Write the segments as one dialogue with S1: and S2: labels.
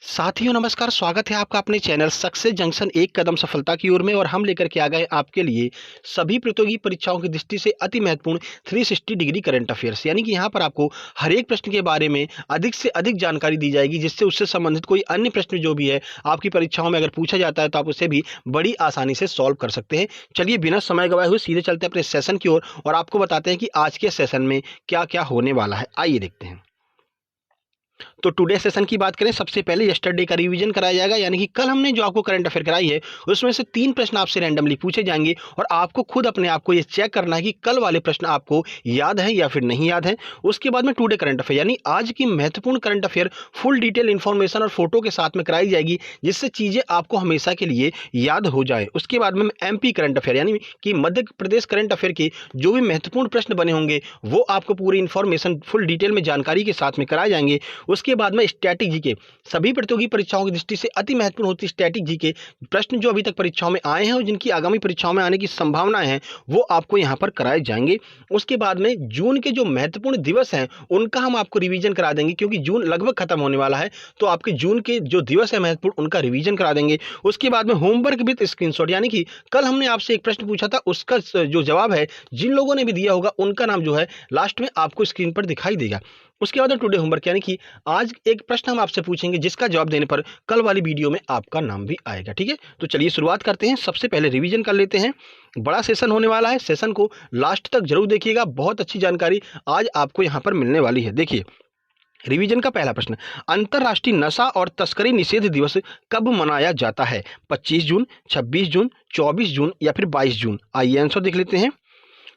S1: साथियों नमस्कार, स्वागत है आपका अपने चैनल सक्सेस जंक्शन एक कदम सफलता की ओर में। और हम लेकर के आ गए आपके लिए सभी प्रतियोगी परीक्षाओं की दृष्टि से अति महत्वपूर्ण 360 डिग्री करंट अफेयर्स, यानी कि यहाँ पर आपको हर एक प्रश्न के बारे में अधिक से अधिक जानकारी दी जाएगी, जिससे उससे संबंधित कोई अन्य प्रश्न जो भी है आपकी परीक्षाओं में अगर पूछा जाता है तो आप उसे भी बड़ी आसानी से सॉल्व कर सकते हैं। चलिए बिना समय गवाए हुए सीधे चलते हैं अपने सेशन की ओर और आपको बताते हैं कि आज के सेशन में क्या क्या होने वाला है। आइए देखते हैं। तो टुडे सेशन की बात करें, सबसे पहले यस्टरडे का रिवीजन कराया जाएगा, यानी कि कल हमने जो आपको करंट अफेयर कराई है उसमें से 3 प्रश्न आपसे रैंडमली पूछे जाएंगे और आपको खुद अपने आप को ये चेक करना है कि कल वाले प्रश्न आपको याद है या फिर नहीं याद है। उसके बाद में टुडे करंट अफेयर यानी आज की महत्वपूर्ण current affair full detail information और फोटो के साथ में कराई जाएगी, जिससे चीजें आपको हमेशा के लिए याद हो जाए। उसके बाद में एमपी करंट अफेयर यानी कि मध्य प्रदेश करंट अफेयर के जो भी महत्वपूर्ण प्रश्न बने होंगे वो आपको पूरी इन्फॉर्मेशन फुल डिटेल में जानकारी के साथ में कराए जाएंगे। उसके बाद में स्टैटिक जीके, सभी प्रतियोगी परीक्षाओं की दृष्टि से अति महत्वपूर्ण होती है स्टैटिक जीके प्रश्न जो अभी तक परीक्षाओं में आए हैं और जिनकी आगामी परीक्षाओं में आने की संभावनाएं हैं वो आपको यहां पर कराए जाएंगे। उसके बाद में जून के जो महत्वपूर्ण दिवस हैं उनका हम आपको रिवीजन करा देंगे, क्योंकि जून लगभग खत्म होने वाला है, तो आपके जून के जो दिवस है महत्वपूर्ण उनका रिवीजन करा देंगे। उसके बाद में होमवर्क विद स्क्रीनशॉट, यानी कि कल हमने आपसे एक प्रश्न पूछा था, उसका जो जवाब है जिन लोगों ने भी दिया होगा उनका नाम जो है लास्ट में आपको स्क्रीन पर दिखाई देगा। उसके बाद टुडे होमवर्क, यानी कि आज एक प्रश्न हम आपसे पूछेंगे जिसका जवाब देने पर कल वाली वीडियो में आपका नाम भी आएगा। ठीक है, तो चलिए शुरुआत करते हैं। सबसे पहले रिवीजन कर लेते हैं। बड़ा सेशन होने वाला है, सेशन को लास्ट तक जरूर देखिएगा, बहुत अच्छी जानकारी आज आपको यहां पर मिलने वाली है। देखिए रिवीजन का पहला प्रश्न, अंतर्राष्ट्रीय नशा और तस्करी निषेध दिवस कब मनाया जाता है? 25 जून, 26 जून, 24 जून या फिर 22 जून? आइए आंसर देख लेते हैं।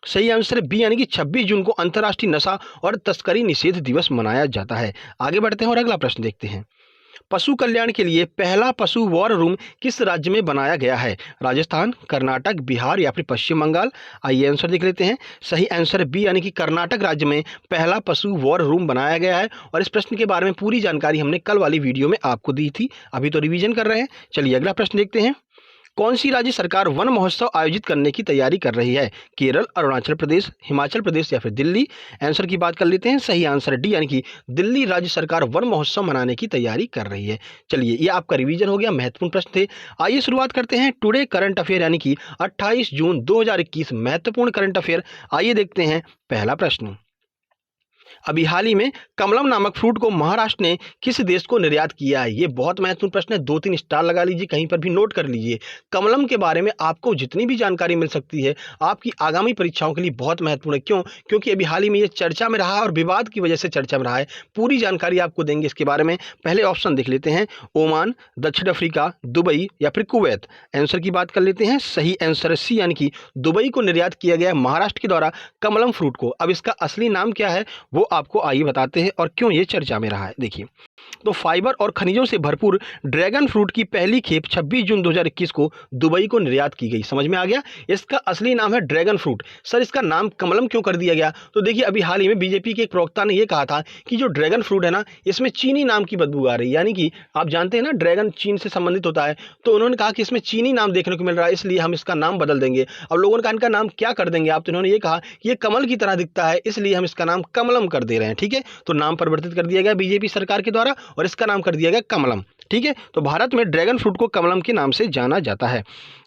S1: सही आंसर है बी, यानी कि 26 जून को अंतर्राष्ट्रीय नशा और तस्करी निषेध दिवस मनाया जाता है। आगे बढ़ते हैं और अगला प्रश्न देखते हैं। पशु कल्याण के लिए पहला पशु वॉर रूम किस राज्य में बनाया गया है? राजस्थान, कर्नाटक, बिहार या फिर पश्चिम बंगाल? आइए आंसर देख लेते हैं। सही आंसर बी, यानी कि कर्नाटक राज्य में पहला पशु वॉर रूम बनाया गया है। और इस प्रश्न के बारे में पूरी जानकारी हमने कल वाली वीडियो में आपको दी थी, अभी तो रिवीजन कर रहे हैं। चलिए अगला प्रश्न देखते हैं। कौन सी राज्य सरकार वन महोत्सव आयोजित करने की तैयारी कर रही है? केरल, अरुणाचल प्रदेश, हिमाचल प्रदेश या फिर दिल्ली? आंसर की बात कर लेते हैं। सही आंसर डी, यानी कि दिल्ली राज्य सरकार वन महोत्सव मनाने की तैयारी कर रही है। चलिए ये आपका रिवीजन हो गया, महत्वपूर्ण प्रश्न थे। आइए शुरुआत करते हैं टुडे करंट अफेयर, यानी कि 28 जून 2021 महत्वपूर्ण करंट अफेयर। आइए देखते हैं पहला प्रश्न। अभी हाल ही में कमलम नामक फ्रूट को महाराष्ट्र ने किस देश को निर्यात किया है? ये बहुत महत्वपूर्ण प्रश्न है, 2-3 स्टार लगा लीजिए, कहीं पर भी नोट कर लीजिए। कमलम के बारे में आपको जितनी भी जानकारी मिल सकती है आपकी आगामी परीक्षाओं के लिए बहुत महत्वपूर्ण है। क्यों? क्योंकि अभी हाल ही में ये चर्चा में रहा है और विवाद की वजह से चर्चा में रहा है। पूरी जानकारी आपको देंगे इसके बारे में। पहले ऑप्शन देख लेते हैं, ओमान, दक्षिण अफ्रीका, दुबई या फिर कुवैत? आंसर की बात कर लेते हैं। सही आंसर सी, यानी कि दुबई को निर्यात किया गया महाराष्ट्र के द्वारा कमलम फ्रूट को। अब इसका असली नाम क्या है वो आपको आइए बताते हैं और क्यों ये चर्चा में रहा है। देखिए, तो फाइबर और खनिजों से भरपूर ड्रैगन फ्रूट की पहली खेप 26 जून 2021 को दुबई को निर्यात की गई। समझ में आ गया? इसका असली नाम है ड्रैगन फ्रूट। सर इसका नाम कमलम क्यों कर दिया गया? तो देखिए अभी हाल ही में बीजेपी के एक प्रवक्ता ने यह कहा था कि जो ड्रैगन फ्रूट है ना, इसमें चीनी नाम की बदबू आ रही है, यानी कि आप जानते हैं ना ड्रैगन चीन से संबंधित होता है, तो उन्होंने कहा कि इसमें चीनी नाम देखने को मिल रहा है, इसलिए हम इसका नाम बदल देंगे। अब लोगों ने कहा इनका नाम क्या कर देंगे आप? तो इन्होंने ये कहा कि ये कमल की तरह दिखता है, इसलिए हम इसका नाम कमलम कर दे रहे हैं। ठीक है, तो नाम परिवर्तित कर दिया गया बीजेपी सरकार के द्वारा और इसका नाम कर दिया गया कमलम। ठीक है, तो भारत में ड्रैगन फ्रूट को कमलम के नाम से जाना जाता है।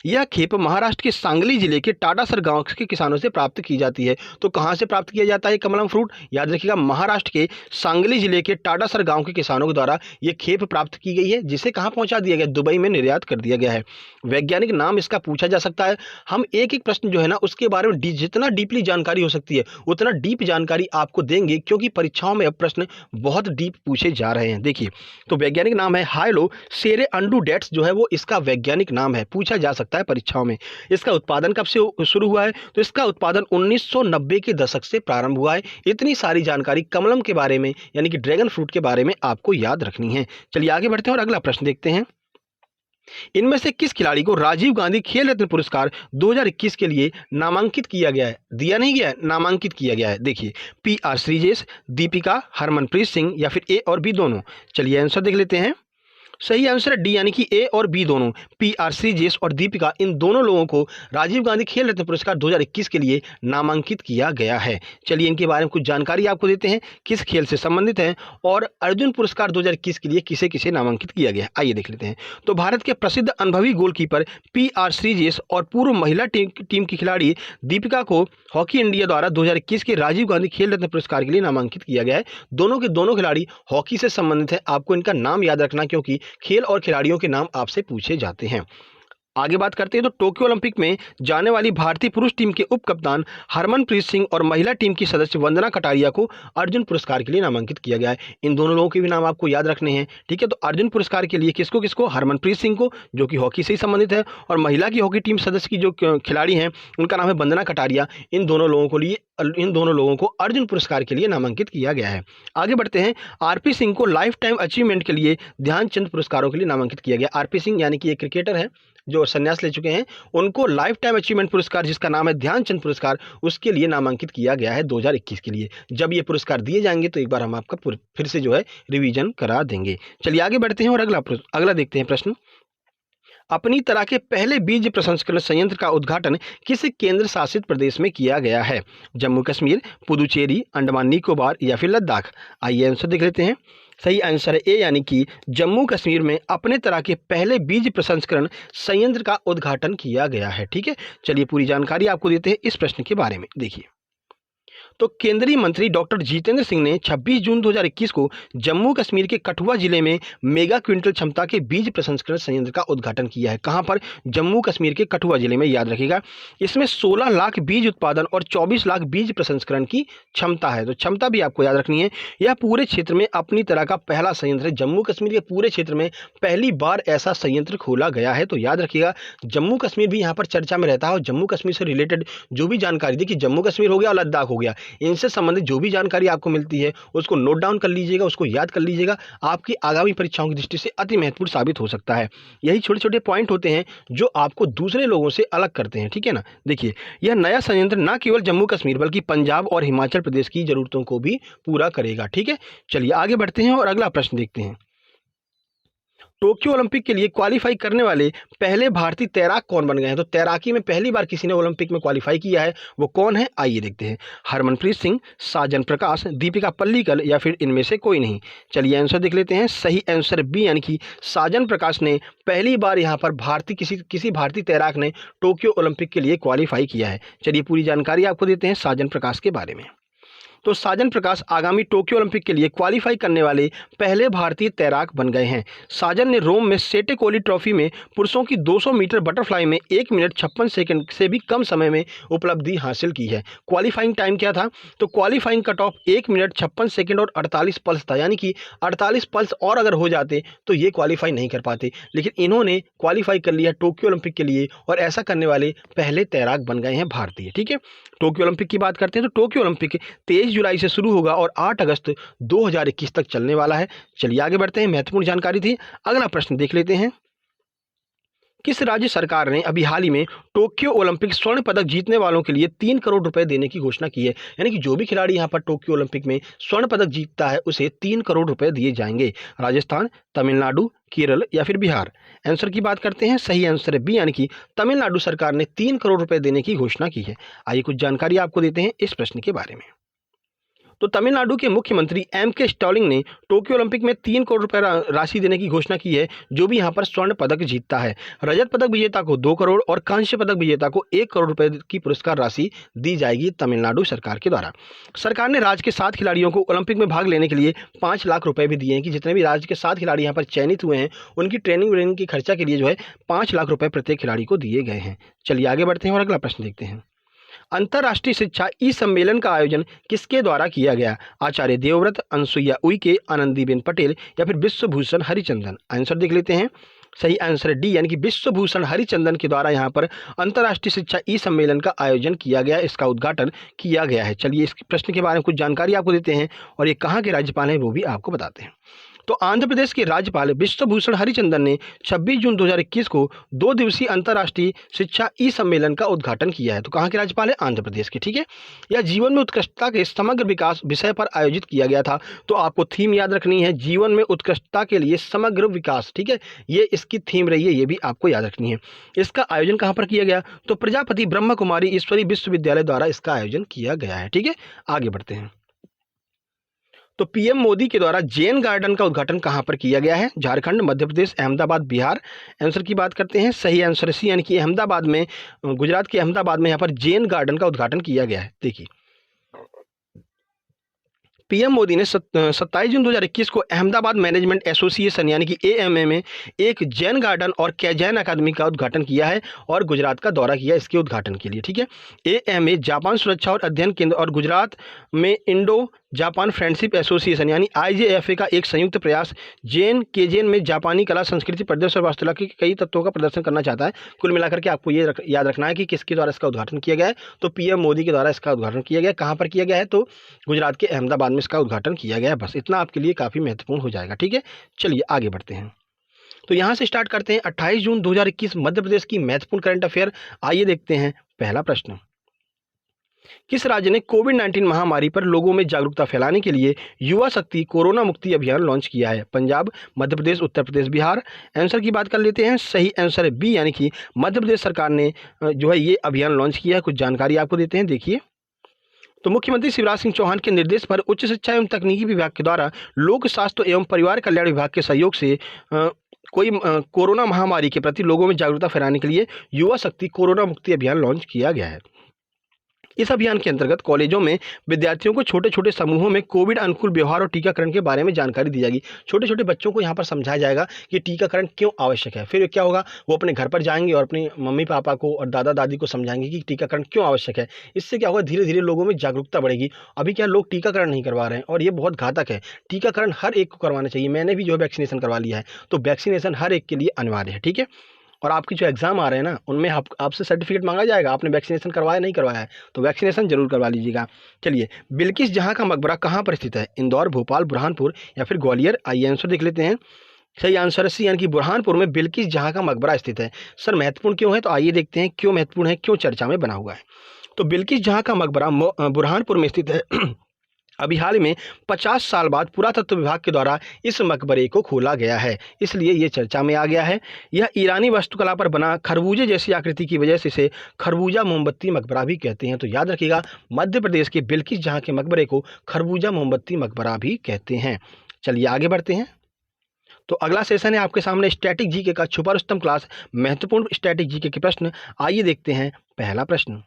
S1: यह खेप महाराष्ट्र के सांगली जिले के टाटासर गांव के किसानों से प्राप्त की जाती है। तो कहां से प्राप्त किया जाता है कमलम फ्रूट? याद रखिएगा, महाराष्ट्र के सांगली जिले के टाटासर गांव के किसानों के द्वारा यह खेप प्राप्त की गई है, जिसे कहां पहुंचा दिया गया? दुबई में निर्यात कर दिया गया है। वैज्ञानिक नाम इसका पूछा जा सकता है। हम एक एक प्रश्न जो है ना उसके बारे में जितना डीपली जानकारी हो सकती है उतना डीप जानकारी आपको देंगे, क्योंकि परीक्षाओं में अब प्रश्न बहुत डीप पूछे जा रहे हैं। देखिए, तो वैज्ञानिक नाम है हाइलो सेरे अंडूडेट्स, जो है वो इसका वैज्ञानिक नाम है, पूछा जा सकता है परीक्षाओं में। इसका उत्पादन कब से शुरू हुआ है? तो इसका उत्पादन 1990 के दशक से प्रारंभ हुआ है। इतनी सारी जानकारी कमलम के बारे में यानी कि ड्रैगन फ्रूट के बारे में आपको याद रखनी है। चलिए आगे बढ़ते हैं और अगला प्रश्न देखते हैं। इनमें से किस खिलाड़ी को राजीव गांधी खेल रत्न पुरस्कार 2021 के लिए नामांकित किया गया है? दिया नहीं गया है, नामांकित किया गया है। देखिए, PR श्रीजेश, दीपिका, हरमनप्रीत सिंह या फिर ए और बी दोनों? चलिए आंसर देख लेते हैं। सही आंसर है डी यानी कि ए और बी दोनों। PR श्रीजेश और दीपिका इन दोनों लोगों को राजीव गांधी खेल रत्न पुरस्कार 2021 के लिए नामांकित किया गया है। चलिए इनके बारे में कुछ जानकारी आपको देते हैं, किस खेल से संबंधित है और अर्जुन पुरस्कार 2021 के लिए किसे किसे नामांकित किया गया है, आइए देख लेते हैं। तो भारत के प्रसिद्ध अनुभवी गोलकीपर PR श्रीजेश और पूर्व महिला टीम की खिलाड़ी दीपिका को हॉकी इंडिया द्वारा 2021 के राजीव गांधी खेल रत्न पुरस्कार के लिए नामांकित किया गया है। दोनों के दोनों खिलाड़ी हॉकी से संबंधित है, आपको इनका नाम याद रखना क्योंकि खेल और खिलाड़ियों के नाम आपसे पूछे जाते हैं। आगे बात करते हैं तो टोक्यो ओलंपिक में जाने वाली भारतीय पुरुष टीम के उप कप्तान हरमनप्रीत सिंह और महिला टीम की सदस्य वंदना कटारिया को अर्जुन पुरस्कार के लिए नामांकित किया गया है। इन दोनों लोगों के भी नाम आपको याद रखने हैं, ठीक है। तो अर्जुन पुरस्कार के लिए किसको किसको, हरमनप्रीत सिंह को जो कि हॉकी से ही संबंधित है, और महिला की हॉकी टीम सदस्य की जो खिलाड़ी हैं उनका नाम है वंदना कटारिया। इन दोनों लोगों को अर्जुन पुरस्कार के लिए नामांकित किया गया है। आगे बढ़ते हैं, RP सिंह को लाइफ टाइम अचीवमेंट के लिए ध्यानचंद पुरस्कारों के लिए नामांकित किया गया। RP सिंह यानी कि एक क्रिकेटर है जो संन्यास ले चुके हैं, उनको लाइफ टाइम अचीवमेंट पुरस्कार जिसका नाम है ध्यानचंद पुरस्कार, उसके लिए नामांकित किया गया है 2021 के लिए। जब ये पुरस्कार दिए जाएंगे तो एक बार हम आपका फिर से जो है रिवीजन करा देंगे। चलिए आगे बढ़ते हैं और अगला देखते हैं प्रश्न। अपनी तरह के पहले बीज प्रसंस्करण संयंत्र का उद्घाटन किस केंद्र शासित प्रदेश में किया गया है? जम्मू कश्मीर, पुदुचेरी, अंडमान निकोबार या फिर लद्दाख? आइए आंसर देख लेते हैं। सही आंसर है ए यानी कि जम्मू कश्मीर में अपने तरह के पहले बीज प्रसंस्करण संयंत्र का उद्घाटन किया गया है, ठीक है। चलिए पूरी जानकारी आपको देते हैं इस प्रश्न के बारे में। देखिए, तो केंद्रीय मंत्री डॉक्टर जितेंद्र सिंह ने 26 जून 2021 को जम्मू कश्मीर के कठुआ जिले में मेगा क्विंटल क्षमता के बीज प्रसंस्करण संयंत्र का उद्घाटन किया है। कहां पर? जम्मू कश्मीर के कठुआ जिले में, याद रखिएगा। इसमें 16 लाख बीज उत्पादन और 24 लाख बीज प्रसंस्करण की क्षमता है, तो क्षमता भी आपको याद रखनी है। यह पूरे क्षेत्र में अपनी तरह का पहला संयंत्र है। जम्मू कश्मीर के पूरे क्षेत्र में पहली बार ऐसा संयंत्र खोला गया है, तो याद रखिएगा जम्मू कश्मीर भी यहाँ पर चर्चा में रहता है। और जम्मू कश्मीर से रिलेटेड जो भी जानकारी, देखिए जम्मू कश्मीर हो गया और लद्दाख हो गया, इनसे संबंधित जो भी जानकारी आपको मिलती है उसको नोट डाउन कर लीजिएगा, उसको याद कर लीजिएगा, आपकी आगामी परीक्षाओं की दृष्टि से अति महत्वपूर्ण साबित हो सकता है। यही छोटे छोटे पॉइंट होते हैं जो आपको दूसरे लोगों से अलग करते हैं, ठीक है ना। देखिए, यह नया संयंत्र न केवल जम्मू कश्मीर बल्कि पंजाब और हिमाचल प्रदेश की जरूरतों को भी पूरा करेगा, ठीक है। चलिए आगे बढ़ते हैं और अगला प्रश्न देखते हैं। टोक्यो ओलंपिक के लिए क्वालिफाई करने वाले पहले भारतीय तैराक कौन बन गए हैं? तो तैराकी में पहली बार किसी ने ओलंपिक में क्वालिफाई किया है, वो कौन है? आइए देखते हैं। हरमनप्रीत सिंह, साजन प्रकाश, दीपिका पल्लिकल या फिर इनमें से कोई नहीं? चलिए आंसर देख लेते हैं। सही आंसर बी यानी कि साजन प्रकाश ने पहली बार यहाँ पर किसी भारतीय तैराक ने टोक्यो ओलंपिक के लिए क्वालिफाई किया है। चलिए पूरी जानकारी आपको देते हैं साजन प्रकाश के बारे में। तो साजन प्रकाश आगामी टोक्यो ओलंपिक के लिए क्वालिफाई करने वाले पहले भारतीय तैराक बन गए हैं। साजन ने रोम में सेटे कोली ट्रॉफी में पुरुषों की 200 मीटर बटरफ्लाई में 1 मिनट 56 सेकंड से भी कम समय में उपलब्धि हासिल की है। क्वालिफाइंग टाइम क्या था? तो qualifying cut off 1 minute 56 second और 48 पल्स था, यानी कि 48 पल्स और अगर हो जाते तो ये क्वालिफाई नहीं कर पाते, लेकिन इन्होंने क्वालिफाई कर लिया टोक्यो ओलंपिक के लिए और ऐसा करने वाले पहले तैराक बन गए हैं भारतीय, ठीक है। टोक्यो ओलंपिक की बात करते हैं तो टोक्यो ओलंपिक 23 जुलाई से शुरू होगा और 8 अगस्त 2021 तक चलने वाला है। चलिए आगे बढ़ते हैं, महत्वपूर्ण जानकारी थी। अगला प्रश्न देख लेते हैं। किस राज्य सरकार ने अभी हाल ही में टोक्यो ओलंपिक स्वर्ण पदक जीतने वालों के लिए 3 करोड़ रुपए देने की घोषणा की है? यानी कि जो भी खिलाड़ी यहां पर टोक्यो ओलंपिक में स्वर्ण पदक जीतता है उसे 3 करोड़ रुपए दिए जाएंगे। राजस्थान, तमिलनाडु, केरल या फिर बिहार? आंसर की बात करते हैं। सही आंसर है बी यानी कि तमिलनाडु सरकार ने 3 करोड़ रुपए देने की घोषणा की है। आइए कुछ जानकारी आपको देते हैं इस प्रश्न के बारे में। तो तमिलनाडु के मुख्यमंत्री M.K. स्टालिन ने टोक्यो ओलंपिक में 3 करोड़ रुपए राशि देने की घोषणा की है जो भी यहां पर स्वर्ण पदक जीतता है। रजत पदक विजेता को 2 करोड़ और कांस्य पदक विजेता को 1 करोड़ रुपए की पुरस्कार राशि दी जाएगी तमिलनाडु सरकार के द्वारा। सरकार ने राज्य के 7 खिलाड़ियों को ओलंपिक में भाग लेने के लिए 5 लाख रुपए भी दिए हैं कि जितने भी राज्य के 7 खिलाड़ी यहाँ पर चयनित हुए हैं उनकी ट्रेनिंग व्रेनिंग की खर्चा के लिए जो है 5 लाख रुपए प्रत्येक खिलाड़ी को दिए गए हैं। चलिए आगे बढ़ते हैं और अगला प्रश्न देखते हैं। अंतर्राष्ट्रीय शिक्षा ई सम्मेलन का आयोजन किसके द्वारा किया गया? आचार्य देवव्रत, अनसुईया उइके, आनंदीबेन पटेल या फिर विश्वभूषण हरिचंदन? आंसर देख लेते हैं। सही आंसर है डी यानी कि विश्वभूषण हरिचंदन के द्वारा यहाँ पर अंतर्राष्ट्रीय शिक्षा ई सम्मेलन का आयोजन किया गया, इसका उद्घाटन किया गया है। चलिए इस प्रश्न के बारे में कुछ जानकारी आपको देते हैं और ये कहाँ के राज्यपाल हैं वो भी आपको बताते हैं। तो आंध्र प्रदेश के राज्यपाल विश्वभूषण हरिचंदन ने 26 जून 2021 को 2 दिवसीय अंतर्राष्ट्रीय शिक्षा ई सम्मेलन का उद्घाटन किया है। तो कहाँ के राज्यपाल है? आंध्र प्रदेश के। ठीक है, यह जीवन में उत्कृष्टता के समग्र विकास विषय पर आयोजित किया गया था। तो आपको थीम याद रखनी है, जीवन में उत्कृष्टता के लिए समग्र विकास। ठीक है, ये इसकी थीम रही है, ये भी आपको याद रखनी है। इसका आयोजन कहाँ पर किया गया? तो प्रजापति ब्रह्म कुमारी ईश्वरी विश्वविद्यालय द्वारा इसका आयोजन किया गया है। ठीक है, आगे बढ़ते हैं। तो पीएम मोदी के द्वारा जैन गार्डन का उद्घाटन कहाँ पर किया गया है? झारखंड, मध्य प्रदेश, अहमदाबाद, बिहार। आंसर की बात करते हैं, सही आंसर सी, यानी कि अहमदाबाद में, गुजरात के अहमदाबाद में यहाँ पर जैन गार्डन का उद्घाटन किया गया है। देखिए, पीएम मोदी ने 27 जून 2021 को अहमदाबाद मैनेजमेंट एसोसिएशन यानी कि एएमए में एक जैन गार्डन और जैन अकादमी का उद्घाटन किया है और गुजरात का दौरा किया इसके उद्घाटन के लिए। ठीक है, एएमए जापान सुरक्षा और अध्ययन केंद्र और गुजरात में इंडो जापान फ्रेंडशिप एसोसिएशन यानी आईजेएफए का एक संयुक्त प्रयास जैन केजेन में जापानी कला, संस्कृति, परिदृश्य और वास्तुकला के कई तत्वों का प्रदर्शन करना चाहता है। कुल मिलाकर के आपको ये याद रखना है कि किसके द्वारा इसका उद्घाटन किया गया है। तो पीएम मोदी के द्वारा इसका उद्घाटन किया गया। कहाँ पर किया गया है? तो गुजरात के अहमदाबाद में इसका उद्घाटन किया गया है। बस इतना आपके लिए काफ़ी महत्वपूर्ण हो जाएगा। ठीक है, चलिए आगे बढ़ते हैं। तो यहाँ से स्टार्ट करते हैं। 28 जून 2021 मध्य प्रदेश की महत्वपूर्ण करंट अफेयर। आइए देखते हैं पहला प्रश्न। किस राज्य ने कोविड-19 महामारी पर लोगों में जागरूकता फैलाने के लिए युवा शक्ति कोरोना मुक्ति अभियान लॉन्च किया है? पंजाब, मध्य प्रदेश, उत्तर प्रदेश, बिहार। आंसर की बात कर लेते हैं, सही आंसर है बी, यानी कि मध्य प्रदेश सरकार ने जो है ये अभियान लॉन्च किया है। कुछ जानकारी आपको देते हैं, देखिए। तो मुख्यमंत्री शिवराज सिंह चौहान के निर्देश पर उच्च शिक्षा एवं तकनीकी विभाग के द्वारा लोक स्वास्थ्य एवं परिवार कल्याण विभाग के सहयोग से कोरोना महामारी के प्रति लोगों में जागरूकता फैलाने के लिए युवा शक्ति कोरोना मुक्ति अभियान लॉन्च किया गया है। इस अभियान के अंतर्गत कॉलेजों में विद्यार्थियों को छोटे छोटे समूहों में कोविड अनुकूल व्यवहार और टीकाकरण के बारे में जानकारी दी जाएगी। छोटे छोटे बच्चों को यहाँ पर समझाया जाएगा कि टीकाकरण क्यों आवश्यक है। फिर क्या होगा, वो अपने घर पर जाएंगे और अपनी मम्मी पापा को और दादा दादी को समझाएंगे कि टीकाकरण क्यों आवश्यक है। इससे क्या होगा, धीरे धीरे लोगों में जागरूकता बढ़ेगी। अभी क्या लोग टीकाकरण नहीं करवा रहे हैं और ये बहुत घातक है। टीकाकरण हर एक को करवाना चाहिए। मैंने भी जो है वैक्सीनेशन करवा लिया है, तो वैक्सीनेशन हर एक के लिए अनिवार्य है। ठीक है, और आपकी जो एग्जाम आ रहे हैं ना, उनमें आपसे सर्टिफिकेट मांगा जाएगा, आपने वैक्सीनेशन करवाया नहीं करवाया है, तो वैक्सीनेशन जरूर करवा लीजिएगा। चलिए, बिल्किस जहाँ का मकबरा कहाँ पर स्थित है? इंदौर, भोपाल, बुरहानपुर या फिर ग्वालियर। आइए आंसर देख लेते हैं। सही आंसर है सी, यानी कि बुरहानपुर में बिल्किस जहाँ का मकबरा स्थित है। सर महत्वपूर्ण क्यों है? तो आइए देखते हैं क्यों महत्वपूर्ण है, क्यों चर्चा में बना हुआ है। तो बिल्किस जहाँ का मकबरा बुरहानपुर में स्थित है। अभी हाल में 50 साल बाद पुरातत्व विभाग के द्वारा इस मकबरे को खोला गया है, इसलिए ये चर्चा में आ गया है। यह ईरानी वास्तुकला पर बना खरबूजे जैसी आकृति की वजह से इसे खरबूजा मोमबत्ती मकबरा भी कहते हैं। तो याद रखिएगा, मध्य प्रदेश के बिल्किस जहाँ के मकबरे को खरबूजा मोमबत्ती मकबरा भी कहते हैं। चलिए आगे बढ़ते हैं। तो अगला सेशन है आपके सामने स्टैटिक जीके का, छुपा रुस्तम क्लास, महत्वपूर्ण स्टैटिक जीके के प्रश्न। आइए देखते हैं पहला प्रश्न।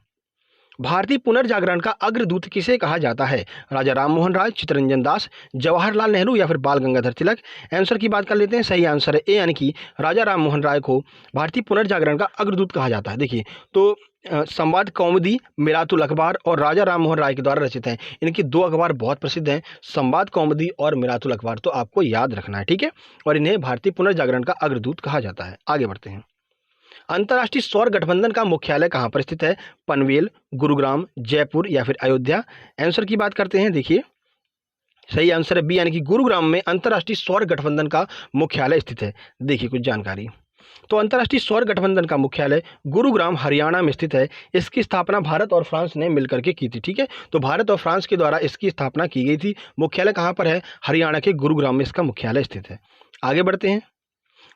S1: भारतीय पुनर्जागरण का अग्रदूत किसे कहा जाता है? राजा राममोहन राय, चित्तरंजन दास, जवाहरलाल नेहरू या फिर बाल गंगाधर तिलक। आंसर की बात कर लेते हैं। सही आंसर है ए, यानी कि राजा राममोहन राय को भारतीय पुनर्जागरण का अग्रदूत कहा जाता है। देखिए, तो संवाद कौमुदी, मिरातुल अखबार और राजा राममोहन राय के द्वारा रचित हैं। इनकी दो अखबार बहुत प्रसिद्ध हैं, संवाद कौमुदी और मिरातुल अखबार, तो आपको याद रखना है। ठीक है, और इन्हें भारतीय पुनर्जागरण का अग्रदूत कहा जाता है। आगे बढ़ते हैं। अंतर्राष्ट्रीय सौर गठबंधन का मुख्यालय कहाँ पर स्थित है? पनवेल, गुरुग्राम, जयपुर या फिर अयोध्या। आंसर की बात करते हैं, देखिए सही आंसर है बी, यानी कि गुरुग्राम में अंतर्राष्ट्रीय सौर गठबंधन का मुख्यालय स्थित है। देखिए कुछ जानकारी। तो अंतर्राष्ट्रीय सौर गठबंधन का मुख्यालय गुरुग्राम हरियाणा में स्थित है। इसकी स्थापना भारत और फ्रांस ने मिलकर के की थी। ठीक है, तो भारत और फ्रांस के द्वारा इसकी स्थापना की गई थी। मुख्यालय कहाँ पर है? हरियाणा के गुरुग्राम में इसका मुख्यालय स्थित है। आगे बढ़ते हैं।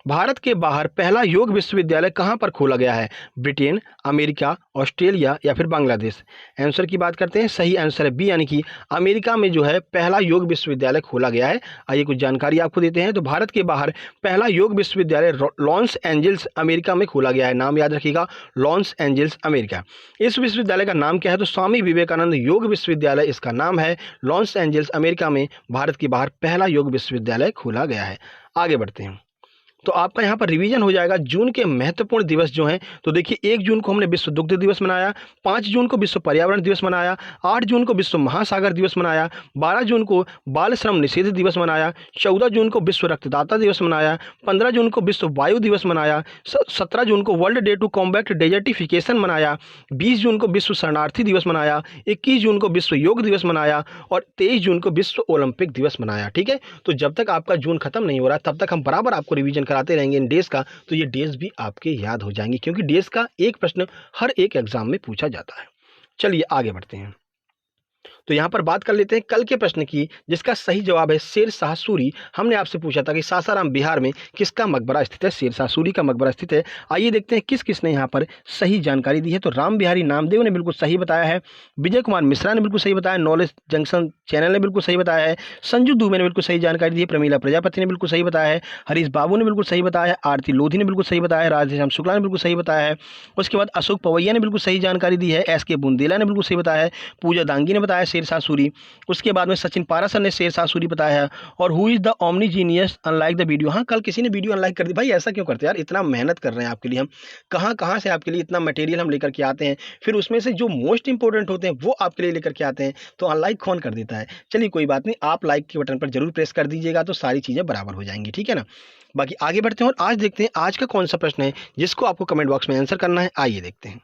S1: भारत के बाहर पहला योग विश्वविद्यालय कहाँ पर खोला गया है? ब्रिटेन, अमेरिका, ऑस्ट्रेलिया या फिर बांग्लादेश। आंसर की बात करते हैं। सही आंसर है बी, यानी कि अमेरिका में जो है पहला योग विश्वविद्यालय खोला गया है। आइए कुछ जानकारी आपको देते हैं। तो भारत के बाहर पहला योग विश्वविद्यालय लॉस एंजल्स अमेरिका में खोला गया है। नाम याद रखिएगा, लॉस एंजल्स अमेरिका। इस विश्वविद्यालय का नाम क्या है? तो स्वामी विवेकानंद योग विश्वविद्यालय इसका नाम है। लॉस एंजल्स अमेरिका में भारत के बाहर पहला योग विश्वविद्यालय खोला गया है। आगे बढ़ते हैं। तो आपका यहाँ पर रिवीजन हो जाएगा जून के महत्वपूर्ण दिवस जो हैं। तो देखिए 1 जून को हमने विश्व दुग्ध दिवस मनाया, 5 जून को विश्व पर्यावरण दिवस मनाया, 8 जून को विश्व महासागर दिवस मनाया, 12 जून को बाल श्रम निषेध दिवस मनाया, 14 जून को विश्व रक्तदाता दिवस मनाया, 15 जून को विश्व वायु दिवस मनाया, 17 जून को world day to combat desertification मनाया, 20 जून को विश्व शरणार्थी दिवस मनाया, 21 जून को विश्व योग दिवस मनाया और 23 जून को विश्व ओलंपिक दिवस मनाया। ठीक है, तो जब तक आपका जून खत्म नहीं हो रहा तब तक हम बराबर आपको रिवीजन कराते रहेंगे इन डेज का, तो ये डेज भी आपके याद हो जाएंगे क्योंकि डेज का एक प्रश्न हर एक एग्जाम में पूछा जाता है। चलिए आगे बढ़ते हैं। तो यहाँ पर बात कर लेते हैं कल के प्रश्न की, जिसका सही जवाब है शेर शाह सूरी। हमने आपसे पूछा था कि सासाराम बिहार में किसका मकबरा स्थित है, शेर शाह सूरी का मकबरा स्थित है। आइए देखते हैं किस किसने यहाँ पर सही जानकारी दी है। तो राम बिहारी नामदेव ने बिल्कुल सही बताया है, विजय कुमार मिश्रा ने बिल्कुल सही बताया, नॉलेज जंक्शन चैनल ने बिल्कुल सही बताया है, संजू दुबे ने बिल्कुल सही जानकारी दी है, प्रमीला प्रजापति ने बिल्कुल सही बताया है, हरीश बाबू ने बिल्कुल सही बताया है, आरती लोधी ने बिल्कुल सही बताया है, राधेश्याम शुक्ला ने बिल्कुल सही बताया है। उसके बाद अशोक पवैया ने बिल्कुल सही जानकारी दी है, एस के बुंदेला ने बिल्कुल सही बताया है, पूजा दांगी ने बताया शेर शाह सूरी। उसके बाद में सचिन पारासर ने शेर शाह सूरी बताया है। और who is the omni genius unlike the video. हाँ, कल किसी ने वीडियो अनलाइक कर दी। भाई ऐसा क्यों करते हैं यार, इतना मेहनत कर रहे हैं आपके लिए, हम कहाँ कहाँ से आपके लिए इतना मटेरियल हम लेकर के आते हैं, फिर उसमें से जो मोस्ट इंपॉर्टेंट होते हैं वो आपके लिए लेकर के आते हैं, तो अनलाइक कौन कर देता है। चलिए कोई बात नहीं, आप लाइक के बटन पर जरूर प्रेस कर दीजिएगा तो सारी चीज़ें बराबर हो जाएंगी। ठीक है ना, बाकी आगे बढ़ते हैं और आज देखते हैं आज का कौन सा प्रश्न है जिसको आपको कमेंट बॉक्स में आंसर करना है। आइए देखते हैं।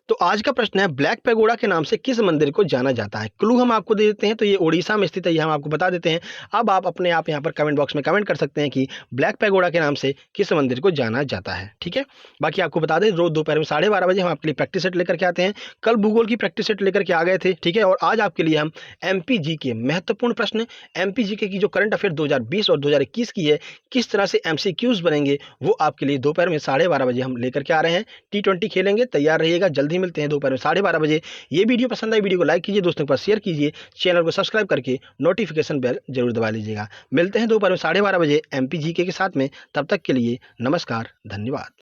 S1: तो आज का प्रश्न है ब्लैक पैगोडा के नाम से किस मंदिर को जाना जाता है। क्लू हम आपको दे देते हैं, तो ये उड़ीसा में स्थित है, ये हम आपको बता देते हैं। अब आप अपने आप यहाँ पर कमेंट बॉक्स में कमेंट कर सकते हैं कि ब्लैक पैगोडा के नाम से किस मंदिर को जाना जाता है। ठीक है, बाकी आपको बता दें रोज दोपहर में 12:30 बजे हम आपके लिए प्रैक्टिस सेट लेकर के आते हैं। कल भूगोल की प्रैक्टिस सेट लेकर के आ गए थे। ठीक है, और आज आपके लिए हम एमपीजी के महत्वपूर्ण प्रश्न, एमपीजी के की जो करंट अफेयर 2020 और 2021 की है, किस तरह से एमसीक्यूज बनेंगे, वो आपके लिए दोपहर में 12:30 बजे हम लेकर के आ रहे हैं। T20 खेलेंगे, तैयार रहिएगा। जल्दी मिलते हैं दोपहर में 12:30 बजे। ये वीडियो पसंद आई, वीडियो को लाइक कीजिए, दोस्तों के पास शेयर कीजिए, चैनल को सब्सक्राइब करके नोटिफिकेशन बेल जरूर दबा लीजिएगा। मिलते हैं दोपहर में 12:30 बजे एमपीजीके के साथ में। तब तक के लिए नमस्कार, धन्यवाद।